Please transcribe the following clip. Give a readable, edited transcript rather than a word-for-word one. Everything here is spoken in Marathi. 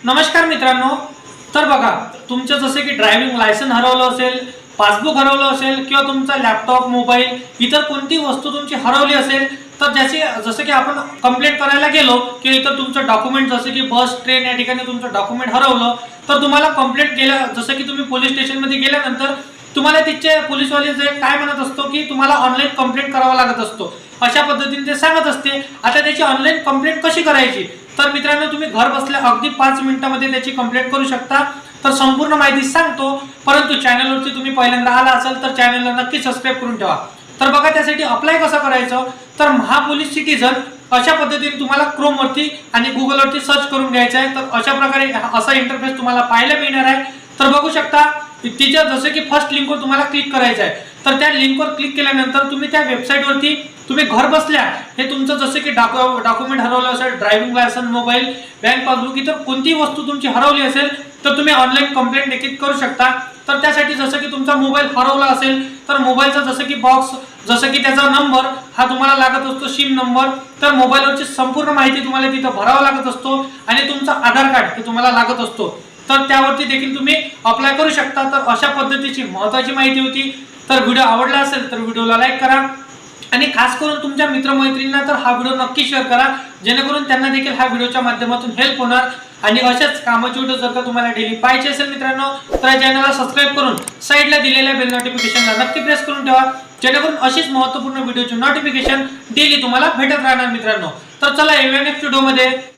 नमस्कार मित्रांनो, तर बघा तुमचं जसे की ड्रायव्हिंग लायसन हरवलं असेल, पासबुक हरवलं असेल किंवा तुमचा लॅपटॉप, मोबाईल इतर कोणती वस्तू तुमची हरवली असेल तर ज्याची जसं की आपण कंप्लेंट करायला गेलो की इतर तुमचं डॉक्युमेंट जसे की बस, ट्रेन या ठिकाणी तुमचं डॉक्युमेंट हरवलं तर तुम्हाला कंप्लेंट केलं जसं की तुम्ही पोलीस स्टेशनमध्ये गेल्यानंतर तुम्हाला तिथचे पोलीसवाले जे काय म्हणत असतो की तुम्हाला ऑनलाईन कंप्लेंट करावा लागत असतो, अशा पद्धतीने ते सांगत असते। आता त्याची ऑनलाईन कंप्लेंट कशी करायची तर मित्रांनो तुम्ही घर बसल्या अगदी 5 मिनिटांमध्ये त्याची कंप्लेंट करू शकता। तर संपूर्ण माहिती सांगतो, परंतु चॅनलवरती तुम्ही पहिल्यांदा आला असाल तर चॅनलला नक्की सबस्क्राइब करून ठेवा। तर बघा त्यासाठी अप्लाय कसं करायचं तर महापोलीस सिटीजन अशा पद्धतीने तुम्हाला क्रोम वरती आणि गुगल वरती सर्च करून घ्यायचं आहे। तर अशा प्रकारे असा इंटरफेस तुम्हाला पाहायला मिळणार आहे। तर बघू शकता तिच्या जसं की फर्स्ट लिंकवर तुम्हाला क्लिक करायचं आहे। तर त्या लिंकवर क्लिक केल्यानंतर तुम्ही त्या वेबसाईटवरती तुम्ही घर बसल्या हे तुमचं जसं की डॉक्युमेंट हरवलं असेल, driving licence, mobile, bank passbook इतर कोणतीही वस्तू तुमची हरवली असेल तर तुम्ही ऑनलाईन कंप्लेंट देखील करू शकता। तर त्यासाठी जसं की तुमचा मोबाईल हरवला असेल तर मोबाईलचा जसं की बॉक्स जसं की त्याचा नंबर हा तुम्हाला लागत असतो, सिम नंबर। तर मोबाईलवरची संपूर्ण माहिती तुम्हाला तिथं भरावा लागत असतो आणि तुमचा आधार कार्ड हे तुम्हाला लागत असतो। तर त्यावरती देखील तुम्ही अप्लाय करू शकता। तर अशा पद्धतीची महत्त्वाची माहिती होती। तर व्हिडिओ आवडला असेल तर व्हिडिओला लाईक करा आणि खास करून तुमच्या मित्रमैत्रिणींना तर हा व्हिडिओ नक्की शेअर करा, जेणेकरून त्यांना देखील हा व्हिडिओच्या माध्यमातून हेल्प होणार। आणि अशाच कामाचे व्हिडिओ जर का तुम्हाला डेली पाहिजे असेल मित्रांनो तर या चॅनलला सबस्क्राइब करून साइडला दिलेल्या बेल नोटिफिकेशनला नक्की प्रेस करून ठेवा, जेणेकरून अशीच महत्त्वपूर्ण व्हिडिओची नोटिफिकेशन डेली तुम्हाला भेटत राहणार मित्रांनो। तर चला येऊया नेक्स्ट व्हिडिओमध्ये।